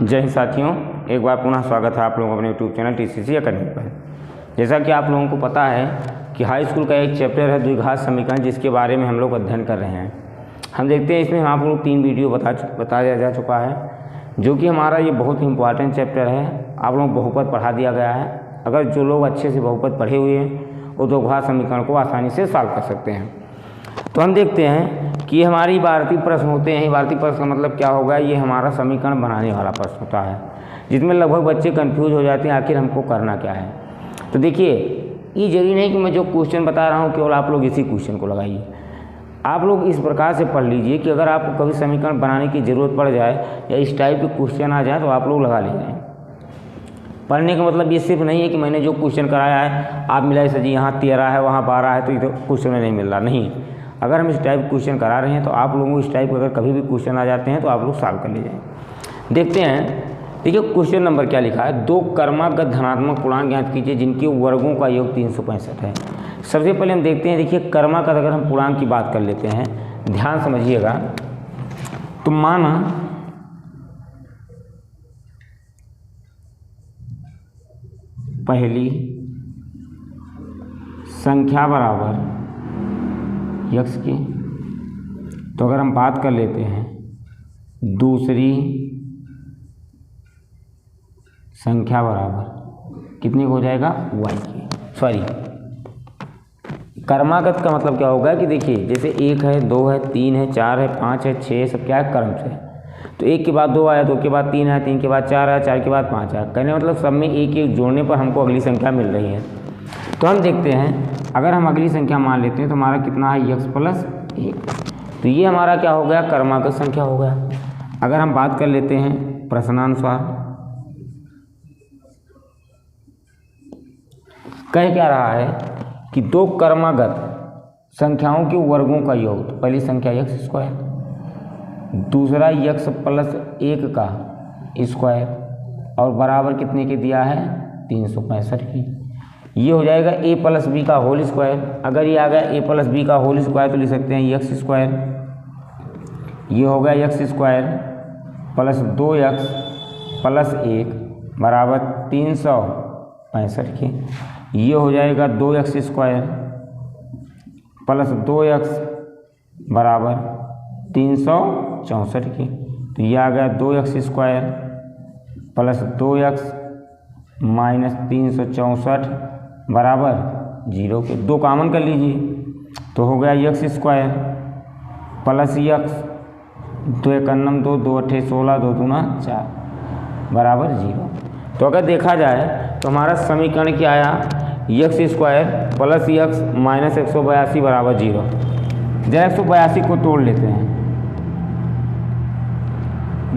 जय हिंद साथियों, एक बार पुनः स्वागत है आप लोगों को अपने यूट्यूब चैनल टीसीसी एकेडमी पर। जैसा कि आप लोगों को पता है कि हाई स्कूल का एक चैप्टर है द्विघात समीकरण, जिसके बारे में हम लोग अध्ययन कर रहे हैं। हम देखते हैं इसमें आप लोग 3 वीडियो बताया जा चुका है, जो कि हमारा ये बहुत ही इंपॉर्टेंट चैप्टर है। आप लोगों को बहुपद पढ़ा दिया गया है। अगर जो लोग अच्छे से बहुपद पढ़े हुए हैं वो द्विघात समीकरण को आसानी से सॉल्व कर सकते हैं। तो हम देखते हैं कि हमारी भारतीय प्रश्न होते हैं। भारतीय प्रश्न का मतलब क्या होगा, ये हमारा समीकरण बनाने वाला प्रश्न होता है, जिसमें लगभग बच्चे कंफ्यूज हो जाते हैं आखिर हमको करना क्या है। तो देखिए, ये जरूरी नहीं कि मैं जो क्वेश्चन बता रहा हूँ केवल आप लोग इसी क्वेश्चन को लगाइए। आप लोग इस प्रकार से पढ़ लीजिए कि अगर आपको कभी समीकरण बनाने की ज़रूरत पड़ जाए या इस टाइप के क्वेश्चन आ जाए तो आप लोग लगा लीजिए। पढ़ने का मतलब ये सिर्फ नहीं है कि मैंने जो क्वेश्चन कराया है आप मिलाए सर जी, यहाँ 13 है वहाँ 12 है तो ये तो क्वेश्चन में नहीं मिल रहा। नहीं, अगर हम इस टाइप क्वेश्चन करा रहे हैं तो आप लोगों को इस टाइप अगर कभी भी क्वेश्चन आ जाते हैं तो आप लोग सॉल्व कर लीजिए। देखते हैं, देखिए क्वेश्चन नंबर क्या लिखा है। 2 क्रमागत धनात्मक पूर्णांक ज्ञात कीजिए जिनके वर्गों का योग 365 है। सबसे पहले हम देखते हैं, देखिए क्रमागत अगर हम पूर्णांक की बात कर लेते हैं, ध्यान समझिएगा। तो माना पहली संख्या बराबर यक्स की, तो अगर हम बात कर लेते हैं दूसरी संख्या बराबर कितने को हो जाएगा, वाई की। सॉरी, क्रमागत का मतलब क्या होगा कि देखिए जैसे 1 है, 2 है, 3 है, 4 है, 5 है, 6 सब क्या है, क्रम से। तो 1 के बाद 2 आया, 2 के बाद 3 आया, 3 के बाद 4 आया, 4 के बाद 5 आया। कहने मतलब सब में एक एक जोड़ने पर हमको अगली संख्या मिल रही है। तो हम देखते हैं, अगर हम अगली संख्या मान लेते हैं तो हमारा कितना है, x प्लस 1। तो ये हमारा क्या हो गया, क्रमागत संख्या हो गया। अगर हम बात कर लेते हैं प्रश्नानुसार, कह क्या रहा है कि 2 क्रमागत संख्याओं के वर्गों का योग। तो पहली संख्या x स्क्वायर, दूसरा x प्लस 1 का स्क्वायर, और बराबर कितने के दिया है, 365 की। ये हो जाएगा a प्लस बी का होल स्क्वायर। अगर ये आ गया a प्लस बी का होल स्क्वायर तो लिख सकते हैं x स्क्वायर। ये हो गया x square plus 2x plus 1 बराबर 365 की। ये हो जाएगा 2x स्क्वायर प्लस 2x बराबर 364 की। तो ये आ गया 2x square plus 2x minus 364 बराबर 0 के। 2 कॉमन कर लीजिए तो हो गया x स्क्वायर प्लस x 2 एकन्नम 2, 2 अट्ठे 16, 2 दूना 4 बराबर 0। तो अगर देखा जाए तो हमारा समीकरण क्या आया, x square plus x minus 182 बराबर 0। जरा 182 को तोड़ लेते हैं,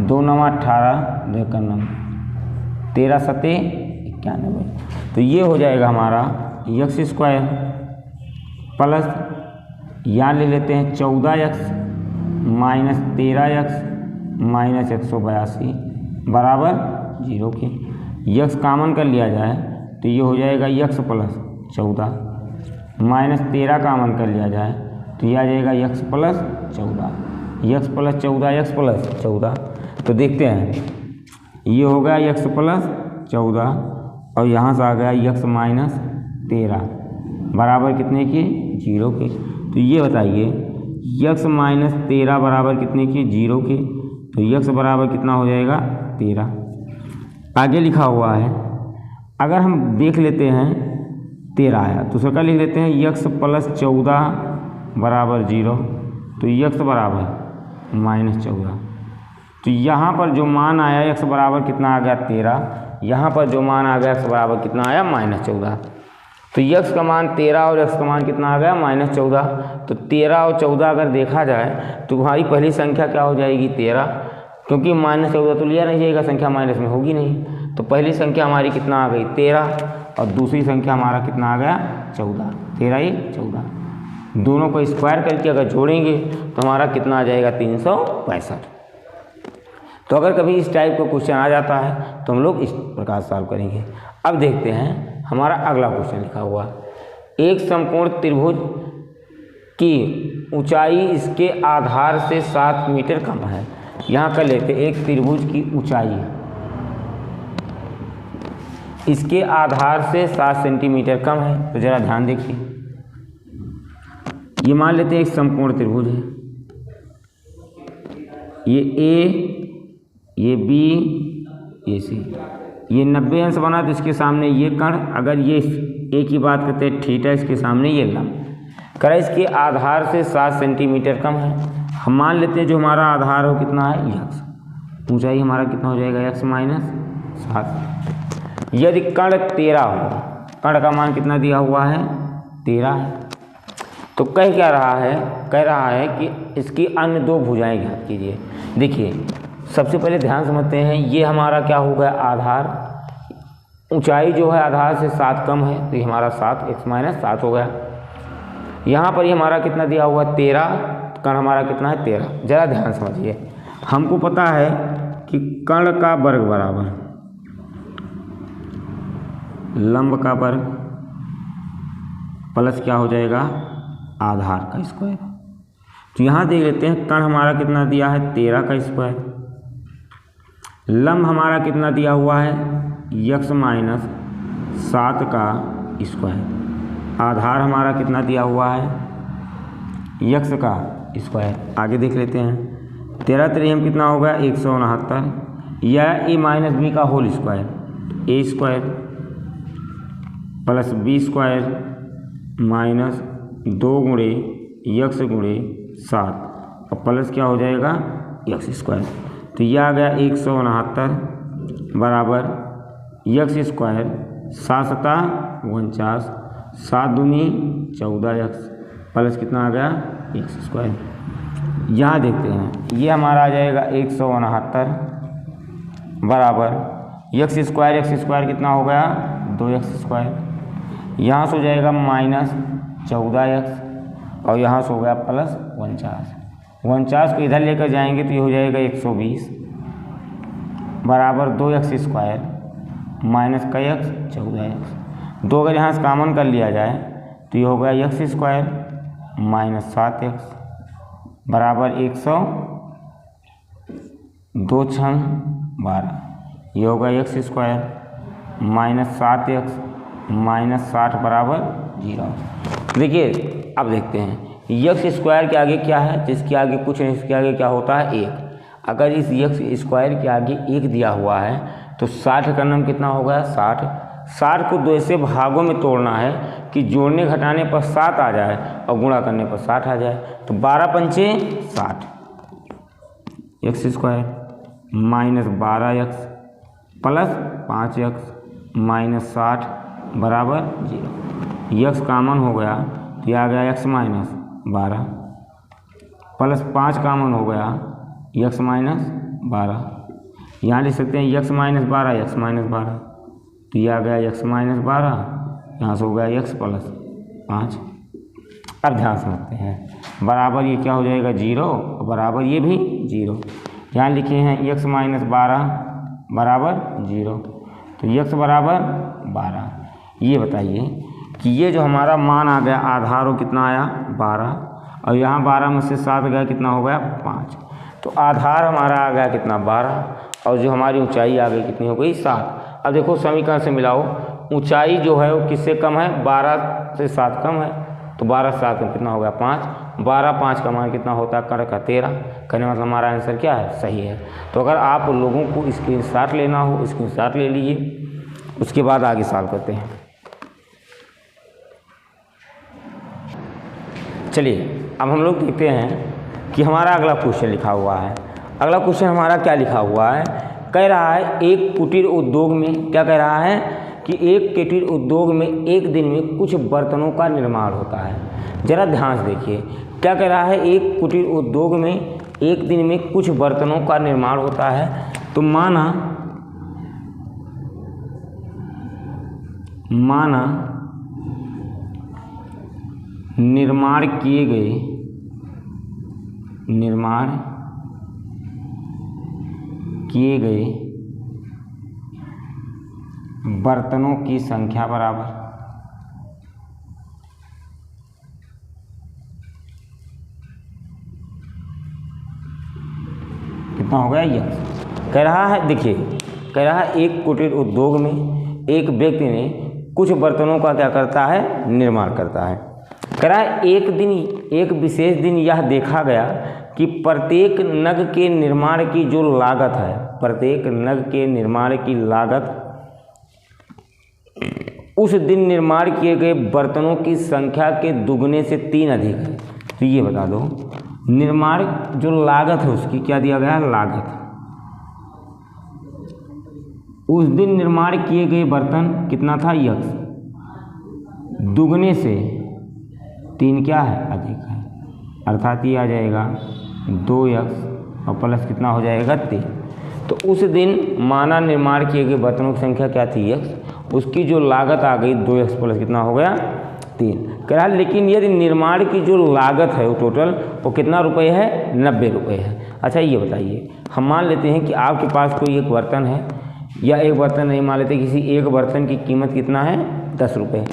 2 9 18, 2 एकन्नम 13 सते 91। तो ये हो जाएगा हमारा x स्क्वायर प्लस, यहाँ ले लेते हैं 14x माइनस 13x माइनस 182 बराबर 0 के। x कॉमन कर लिया जाए तो ये हो जाएगा x प्लस 14 माइनस 13 कॉमन कर लिया जाए तो ये आ जाएगा x plus 14, x plus 14, x plus 14। तो देखते हैं, ये हो गया x प्लस 14 और यहाँ से आ गया x माइनस 13 बराबर कितने की, 0 के। तो ये बताइए x माइनस 13 बराबर कितने की, 0 के। तो x बराबर कितना हो जाएगा, 13। आगे लिखा हुआ है, अगर हम देख लेते हैं 13 आया तो उसका लिख लेते हैं x प्लस 14 बराबर 0। तो x बराबर माइनस 14। तो यहाँ पर जो मान आया x बराबर कितना आ गया, 13। यहाँ पर जो मान आ गया x बराबर कितना आया, माइनस 14। तो x का मान 13 और x का मान कितना आ गया, माइनस 14। तो 13 और 14 अगर देखा जाए तो हमारी पहली संख्या क्या हो जाएगी, 13, क्योंकि माइनस 14 तो लिया नहीं जाएगा, संख्या माइनस में होगी नहीं। तो पहली संख्या हमारी कितना आ गई, 13, और दूसरी संख्या हमारा कितना आ गया, 14। 13 ही 14, दोनों को स्क्वायर करके अगर जोड़ेंगे तो हमारा कितना आ जाएगा, 365। तो अगर कभी इस टाइप का क्वेश्चन आ जाता है तो हम लोग इस प्रकार सॉल्व करेंगे। अब देखते हैं हमारा अगला क्वेश्चन लिखा हुआ, एक समकोण त्रिभुज की ऊंचाई इसके आधार से 7 मीटर कम है। यहाँ कर लेते एक त्रिभुज की ऊंचाई इसके आधार से 7 सेंटीमीटर कम है। तो ज़रा ध्यान देखिए, ये मान लेते हैं एक समकोण त्रिभुज है, ये ए, ये बी, ये सी, ये 90 अंश बना। तो इसके सामने ये कण, अगर ये ए की बात करते हैं थीटा, इसके सामने ये लंब करा, इसके आधार से 7 सेंटीमीटर कम है। हम मान लेते हैं जो हमारा आधार हो कितना है, यक्स, ऊंचाई हमारा कितना हो जाएगा, यक्स माइनस 7। यदि कण 13 हो, कण का मान कितना दिया हुआ है, 13 है, तो कह क्या रहा है, कह रहा है कि इसकी अन्य दो भुजाएं ज्ञात कीजिए। देखिए सबसे पहले ध्यान समझते हैं, ये हमारा क्या हो गया, आधार, ऊंचाई जो है आधार से 7 कम है, तो ये हमारा 7 x माइनस 7 हो गया। यहाँ पर ये हमारा कितना दिया हुआ, 13, कण हमारा कितना है, 13। ज़रा ध्यान समझिए, हमको पता है कि कण का वर्ग बराबर लंब का वर्ग प्लस क्या हो जाएगा, आधार का स्क्वायर। तो यहाँ देख लेते हैं, कण हमारा कितना दिया है, 13 का स्क्वायर, लंब हमारा कितना दिया हुआ है, यक्स माइनस 7 का स्क्वायर, आधार हमारा कितना दिया हुआ है, यक्स का स्क्वायर। आगे देख लेते हैं, 13 त्रियम कितना होगा, 169, या ए माइनस बी का whole square, a square plus b square minus 2 गुणे यक्स गुणे 7 और प्लस क्या हो जाएगा, यक्स स्क्वायर। तो यह आ गया 169 बराबर यक्स स्क्वायर 7 सता 49, 7 दूनी 14 यक्स प्लस कितना आ गया, यक्स स्क्वायर। यहाँ देखते हैं, ये हमारा आ जाएगा 169 बराबर यक्स स्क्वायर कितना हो गया, 2x स्क्वायर, यहाँ से हो जाएगा माइनस 14x और यहाँ से हो गया प्लस 49 को इधर लेकर जाएंगे तो ये हो जाएगा 120 बराबर 2x स्क्वायर माइनस का x 14x। 2 अगर यहाँ से कॉमन कर लिया जाए तो ये हो गया x स्क्वायर माइनस 7x बराबर 100, 2 छंग 12, ये होगा x square minus 7x minus 60 बराबर 0। देखिए अब देखते हैं, यक्स स्क्वायर के आगे क्या है, जिसके आगे कुछ नहीं, इसके आगे क्या होता है, 1। अगर इस यक्स स्क्वायर के आगे 1 दिया हुआ है तो 60 का नाम कितना होगा, 60 को 2 ऐसे भागों में तोड़ना है कि जोड़ने घटाने पर 7 आ जाए और गुणा करने पर 60 आ जाए। तो 12 पंचे 60, x square minus 12x plus 5x minus 60 बराबर 0। यक्स कॉमन हो गया तो यह आ गया एक्स माइनस 12 प्लस 5 कॉमन हो गया यक्स माइनस 12। यहाँ लिख सकते हैं यक्स माइनस 12 एक्स माइनस 12, तो यह आ गया एक्स माइनस 12, यहाँ से हो गया एक्स प्लस 5। अब ध्यान समझते हैं, बराबर ये क्या हो जाएगा 0 बराबर ये भी 0। यहाँ लिखे हैं एक्स माइनस 12 बराबर 0, तो एक्स बराबर 12। ये बताइए कि ये जो हमारा मान आ गया आधार हो कितना आया 12 और यहाँ 12 में से 7 गया कितना हो गया 5, तो आधार हमारा आ गया कितना 12 और जो हमारी ऊंचाई आ गई कितनी हो गई 7। अब देखो समीकरण से मिलाओ, ऊंचाई जो है वो किससे कम है, 12 से 7 कम है, तो 12 से 7 में कितना हो गया 5, 12 5 का मान कितना होता है कण का 13, कहने मतलब हमारा आंसर क्या है, सही है। तो अगर आप लोगों को स्क्रीनशॉट लेना हो स्क्रीनशॉट ले लीजिए, उसके बाद आगे सॉल्व करते हैं। चलिए अब हम लोग देखते हैं कि हमारा अगला क्वेश्चन लिखा हुआ है। अगला क्वेश्चन हमारा क्या लिखा हुआ है, कह रहा है एक कुटीर उद्योग में, क्या कह रहा है कि एक कुटीर उद्योग में एक दिन में कुछ बर्तनों का निर्माण होता है। जरा ध्यान से देखिए, क्या कह रहा है, एक कुटीर उद्योग में एक दिन में कुछ बर्तनों का निर्माण होता है। तो माना निर्माण किए गए बर्तनों की संख्या बराबर कितना हो गया, यक्स। कह रहा है, देखिए कह रहा है एक कुटीर उद्योग में एक व्यक्ति ने कुछ बर्तनों का क्या करता है, निर्माण करता है। कह रहा है एक विशेष दिन यह देखा गया कि प्रत्येक नग के निर्माण की जो लागत है, प्रत्येक नग के निर्माण की लागत उस दिन निर्माण किए गए बर्तनों की संख्या के दुगने से 3 अधिक है। तो ये बता दो, निर्माण जो लागत है उसकी क्या दिया गया है, लागत। उस दिन निर्माण किए गए बर्तन कितना था, यक्स, दुगने से 3 क्या है, अधिक है, अर्थात ये आ जाएगा 2x और प्लस कितना हो जाएगा 3। तो उस दिन माना निर्माण किए गए बर्तनों की संख्या क्या थी, x, उसकी जो लागत आ गई 2x प्लस कितना हो गया 3। कह रहा लेकिन यदि निर्माण की जो लागत है वो टोटल वो कितना रुपये है, 90 रुपये है। अच्छा ये बताइए, हम मान लेते हैं कि आपके पास कोई एक बर्तन है, या एक बर्तन नहीं, मान लेते किसी एक बर्तन की कीमत कितना है, 10 रुपये।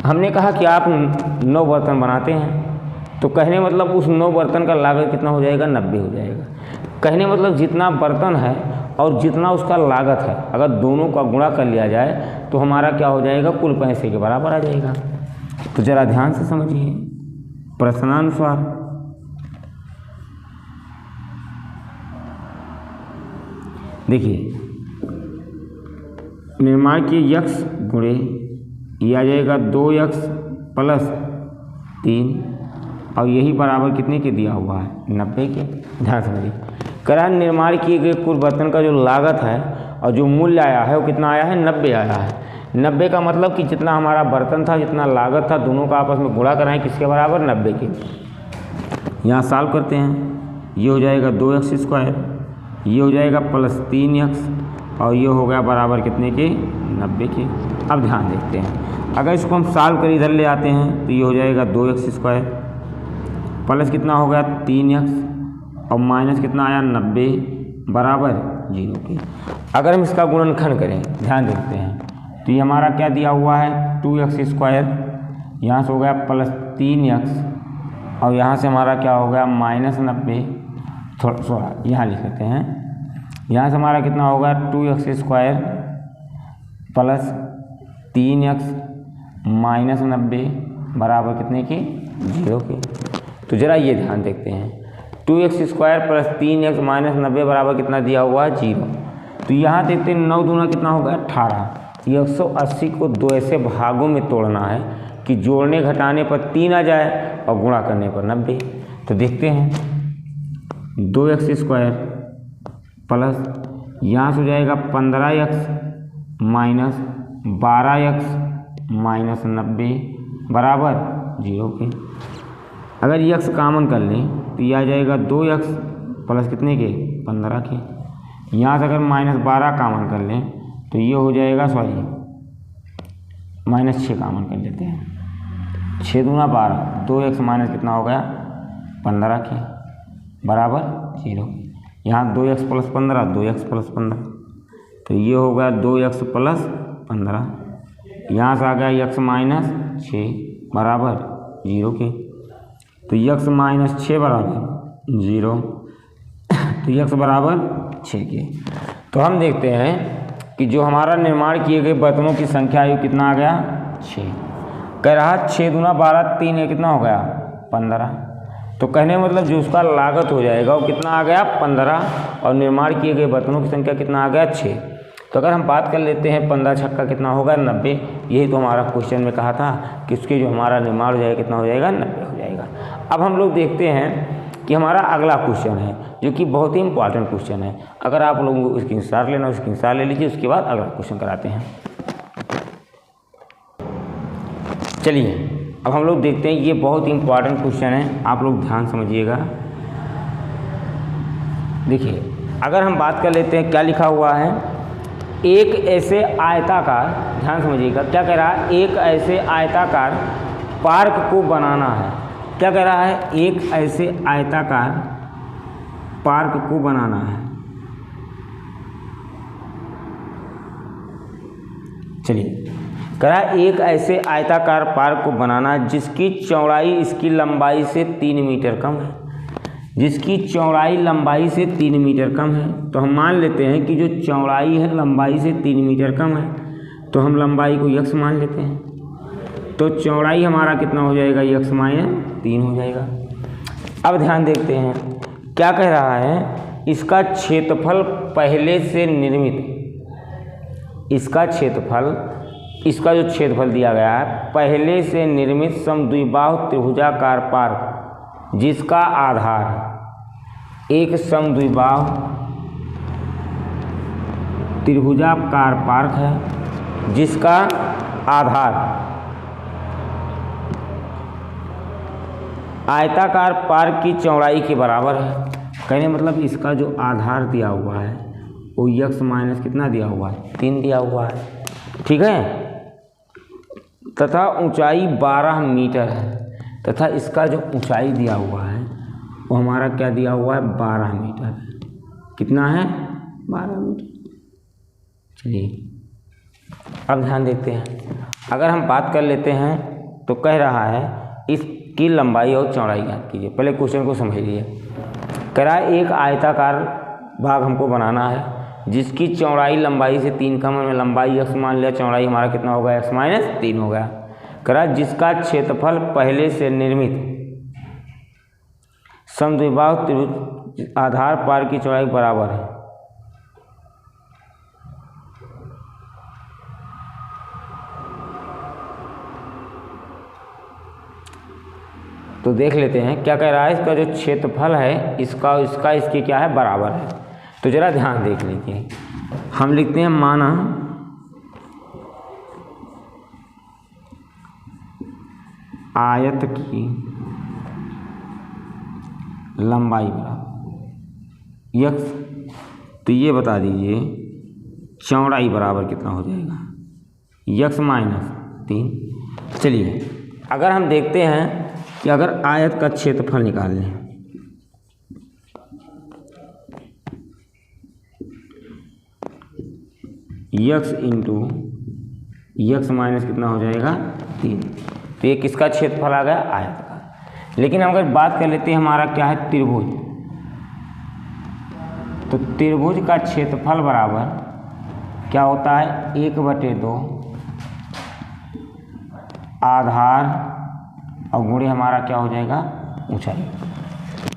हमने कहा कि आप 9 बर्तन बनाते हैं, तो कहने मतलब उस 9 बर्तन का लागत कितना हो जाएगा, 90 हो जाएगा। कहने मतलब जितना बर्तन है और जितना उसका लागत है, अगर दोनों का गुणा कर लिया जाए तो हमारा क्या हो जाएगा, कुल पैसे के बराबर आ जाएगा। तो ज़रा ध्यान से समझिए, प्रश्नानुसार देखिए, निर्माण की यक्स गुणे ये आ जाएगा 2x प्लस 3, और यही बराबर कितने के दिया हुआ है, 90 के। ध्यान समझिए, करा निर्माण किए गए कुल बर्तन का जो लागत है और जो मूल्य आया है वो कितना आया है, 90 आया है। 90 का मतलब कि जितना हमारा बर्तन था, जितना लागत था, दोनों का आपस में गुणा कराएं किसके बराबर, 90 के। यहाँ सॉल्व करते हैं, ये हो जाएगा 2x स्क्वायर, ये हो जाएगा प्लस 3x, और ये हो गया बराबर कितने के, 90 के। अब ध्यान देखते हैं, अगर इसको हम सॉल्व कर इधर ले आते हैं तो ये हो जाएगा 2x स्क्वायर प्लस कितना हो गया 3x, और माइनस कितना आया 90 बराबर 0 के। अगर हम इसका गुणनखंड करें, ध्यान देखते हैं, तो ये हमारा क्या दिया हुआ है, 2x स्क्वायर, यहाँ से हो गया प्लस 3x, और यहाँ से हमारा क्या हो गया माइनस 90, थोड़ा यहाँ लिख लेते हैं, यहाँ से हमारा कितना होगा 2x square plus 3x minus 90 बराबर कितने की, 0 के। तो ज़रा ये ध्यान देखते हैं, 2x square plus 3x minus 90 बराबर कितना दिया हुआ है, 0। तो यहाँ देखते हैं 9 दूना कितना होगा 18। ये 180 को 2 ऐसे भागों में तोड़ना है कि जोड़ने घटाने पर 3 आ जाए और गुणा करने पर 90। तो देखते हैं 2x स्क्वायर प्लस यहाँ से हो जाएगा 15x माइनस 12x माइनस 90 बराबर 0 के। अगर ये x कॉमन कर लें तो ये आ जाएगा 2x प्लस कितने के, 15 के। यहाँ से अगर माइनस 12 कॉमन कर लें तो ये हो जाएगा, माइनस 6 कॉमन कर लेते हैं, 6 दूना 12, 2x माइनस कितना हो गया 15 के बराबर 0। यहाँ 2x प्लस 15, 2x प्लस 15, तो ये हो गया 2x प्लस 15, यहाँ से आ गया x माइनस 6 बराबर 0 के। तो x माइनस 6 बराबर 0, तो x बराबर 6 के। तो हम देखते हैं कि जो हमारा निर्माण किए गए बर्तनों की संख्या है कितना आ गया 6। कह रहा 6 दूना 12, 3 है कितना हो गया 15। तो कहने मतलब जो उसका लागत हो जाएगा वो कितना आ गया 15, और निर्माण किए गए बर्तनों की संख्या कितना आ गया 6। तो अगर हम बात कर लेते हैं 15 छक्का कितना होगा 90। यही तो हमारा क्वेश्चन में कहा था कि उसके जो हमारा निर्माण हो जाएगा कितना हो जाएगा 90 हो जाएगा। अब हम लोग देखते हैं कि हमारा अगला क्वेश्चन है जो कि बहुत ही इंपॉर्टेंट क्वेश्चन है। अगर आप लोगों को स्क्रीनशॉट लेना स्क्रीनशॉट ले लीजिए, उसके बाद अगला क्वेश्चन कराते हैं। चलिए अब हम लोग देखते हैं, ये बहुत इंपॉर्टेंट क्वेश्चन है, आप लोग ध्यान समझिएगा। देखिए अगर हम बात कर लेते हैं क्या लिखा हुआ है, एक ऐसे आयताकार, ध्यान समझिएगा क्या कह रहा है, एक ऐसे आयताकार पार्क को बनाना है। क्या कह रहा है, एक ऐसे आयताकार पार्क को बनाना है। चलिए कह रहा है एक ऐसे आयताकार पार्क को बनाना है जिसकी चौड़ाई इसकी लंबाई से 3 मीटर कम है, जिसकी चौड़ाई लंबाई से 3 मीटर कम है। तो हम मान लेते हैं कि जो चौड़ाई है लंबाई से 3 मीटर कम है, तो हम लंबाई को यक्स मान लेते हैं, तो चौड़ाई हमारा कितना हो जाएगा, यक्स माइनस 3 हो जाएगा। अब ध्यान देखते हैं क्या कह रहा है, इसका क्षेत्रफल पहले से निर्मित, इसका क्षेत्रफल, इसका जो क्षेत्रफल दिया गया है पहले से निर्मित समद्विबाहु त्रिभुजाकार पार्क जिसका आधार एक समद्विबाहु त्रिभुजाकार पार्क है जिसका आधार आयताकार पार्क की चौड़ाई के बराबर है। कहने मतलब इसका जो आधार दिया हुआ है वो यक्स माइनस कितना दिया हुआ है, 3 दिया हुआ है, ठीक है, तथा ऊंचाई 12 मीटर है, तथा इसका जो ऊंचाई दिया हुआ है वो हमारा क्या दिया हुआ है, 12 मीटर है। कितना है, 12 मीटर। चलिए अब ध्यान देखते हैं, अगर हम बात कर लेते हैं तो कह रहा है इसकी लंबाई और चौड़ाई ज्ञात कीजिए। पहले क्वेश्चन को समझिए। कह रहा है एक आयताकार भाग हमको बनाना है जिसकी चौड़ाई लंबाई से 3 कम है, लंबाई x मान लिया, चौड़ाई हमारा कितना होगा, x माइनस 3 होगा। कह रहा है जिसका क्षेत्रफल पहले से निर्मित समद्विबाहु त्रिभुज आधार पार्क की चौड़ाई बराबर है। तो देख लेते हैं क्या कह रहा है, इसका जो क्षेत्रफल है इसका इसके क्या है, बराबर है। तो जरा ध्यान देख लीजिए, हम लिखते हैं माना आयत की लंबाई बराबर यक्स, तो ये बता दीजिए चौड़ाई बराबर कितना हो जाएगा, यक्स माइनस 3। चलिए अगर हम देखते हैं कि अगर आयत का क्षेत्रफल निकाल लें, यक्स इंटू यक्स माइनस कितना हो जाएगा, 3, तो ये किसका क्षेत्रफल आ गया, आयत का। लेकिन अगर बात कर लेते हैं हमारा क्या है, त्रिभुज, तो त्रिभुज का क्षेत्रफल बराबर क्या होता है, 1/2 आधार और गुणे हमारा क्या हो जाएगा, ऊंचाई।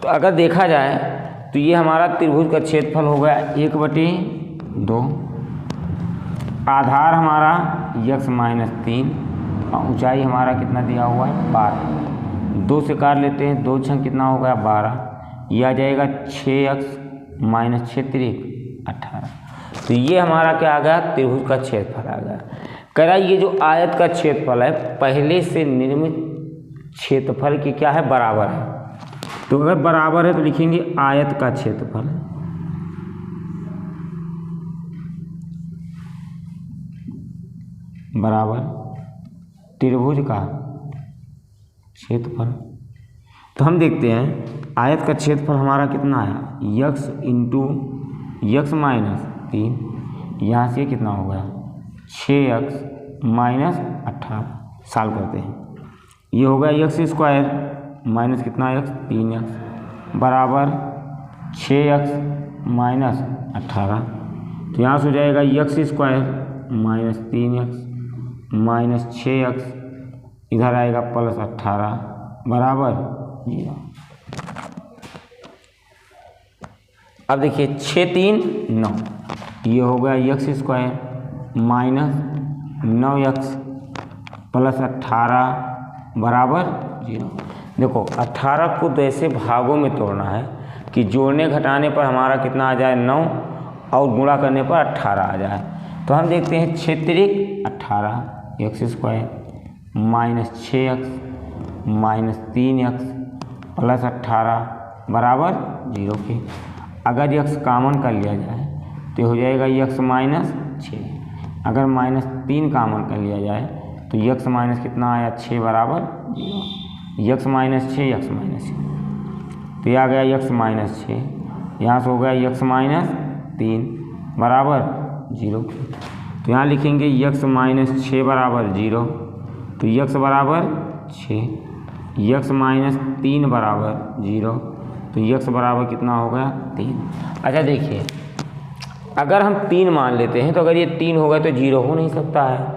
तो अगर देखा जाए तो ये हमारा त्रिभुज का क्षेत्रफल हो गया 1/2, आधार हमारा यक्स माइनस 3 और ऊंचाई हमारा कितना दिया हुआ है, 12। 2 से काट लेते हैं, 2 छंग कितना हो गया, 12, यह आ जाएगा 6x माइनस 6 3 18। तो ये हमारा क्या आ गया, त्रिभुज का क्षेत्रफल आ गया। कह रहा है ये जो आयत का क्षेत्रफल है पहले से निर्मित क्षेत्रफल की क्या है, बराबर है। तो अगर बराबर है तो लिखेंगे आयत का क्षेत्रफल बराबर त्रिभुज का क्षेत्रफल। तो हम देखते हैं आयत का क्षेत्रफल हमारा कितना आया, यक्स इंटू यक्स माइनस 3, यहाँ से कितना हो गया, 6x माइनस 18। साल करते हैं, ये हो गया यक्स स्क्वायर माइनस कितना x, 3x बराबर 6x माइनस 18। तो यहाँ से हो जाएगा x square minus 3x minus 6x, इधर आएगा प्लस 18 बराबर 0। अब देखिए 6 3 9, ये हो गया x square minus 9x plus 18 बराबर 0। देखो 18 को तो ऐसे भागों में तोड़ना है कि जोड़ने घटाने पर हमारा कितना आ जाए, 9, और गुणा करने पर 18 आ जाए। तो हम देखते हैं 6 3 18 x square minus 6x minus 3x plus 18 बराबर 0 के। अगर यक्स कॉमन कर लिया जाए तो हो जाएगा यक्स माइनस 6, अगर माइनस 3 कॉमन कर लिया जाए तो यक्स माइनस कितना आया, 6 बराबर 0। यक्स माइनस 6 यक्स माइनस 6, तो यह आ गया यक्स माइनस 6, यहाँ से हो गया यक्स माइनस 3 बराबर 0। तो यहाँ लिखेंगे यक्स माइनस 6 बराबर 0, तो यक्स बराबर 6, यक्स माइनस 3 बराबर 0, तो यक्स बराबर कितना हो गया, 3। अच्छा देखिए अगर हम 3 मान लेते हैं तो अगर ये 3 होगा तो 0 हो नहीं सकता है,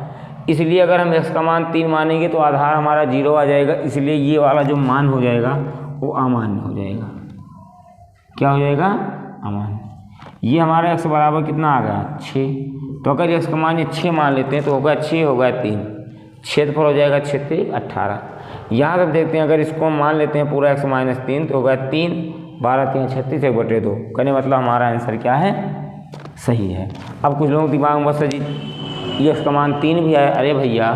इसलिए अगर हम x का मान 3 मानेंगे तो आधार हमारा 0 आ जाएगा, इसलिए ये वाला जो मान हो जाएगा वो अमान्य हो जाएगा। क्या हो जाएगा? अमान्य। ये हमारा x बराबर कितना आ गया? 6। तो अगर x का मान ये 6 मान लेते हैं तो होगा 6 होगा 3, क्षेत्रफल हो जाएगा 6 3 18। यहाँ से देखते हैं अगर इसको मान लेते हैं पूरा x माइनस 3 तो होगा 3 12 3 36 1/2। कहने मतलब हमारा आंसर क्या है? सही है। अब कुछ लोगों के दिमाग में बस जी x का मान 3 भी आया, अरे भैया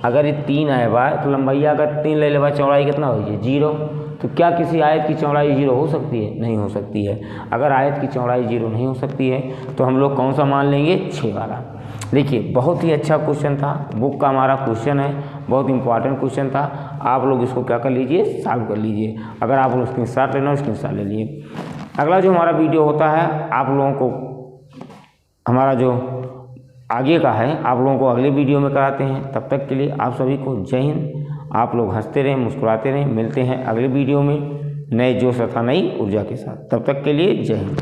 अगर ये 3 आए बा तो लंबाई अगर 3 ले ले चौड़ाई कितना होगी? 0। तो क्या किसी आयत की चौड़ाई 0 हो सकती है? नहीं हो सकती है। अगर आयत की चौड़ाई 0 नहीं हो सकती है तो हम लोग कौन सा मान लेंगे? 6 वाला। देखिए बहुत ही अच्छा क्वेश्चन था, बुक का हमारा क्वेश्चन है, बहुत इंपॉर्टेंट क्वेश्चन था। आप लोग इसको क्या कर लीजिए? सॉल्व कर लीजिए। अगर आप लोग स्क्रीनशॉट लेना हो स्क्रीनशॉट ले लिए। अगला जो हमारा वीडियो होता है आप लोगों को हमारा जो आगे का है आप लोगों को अगले वीडियो में कराते हैं। तब तक के लिए आप सभी को जय हिंद। आप लोग हंसते रहें, मुस्कुराते रहें। मिलते हैं अगले वीडियो में नए जोश तथा नई ऊर्जा के साथ। तब तक के लिए जय हिंद।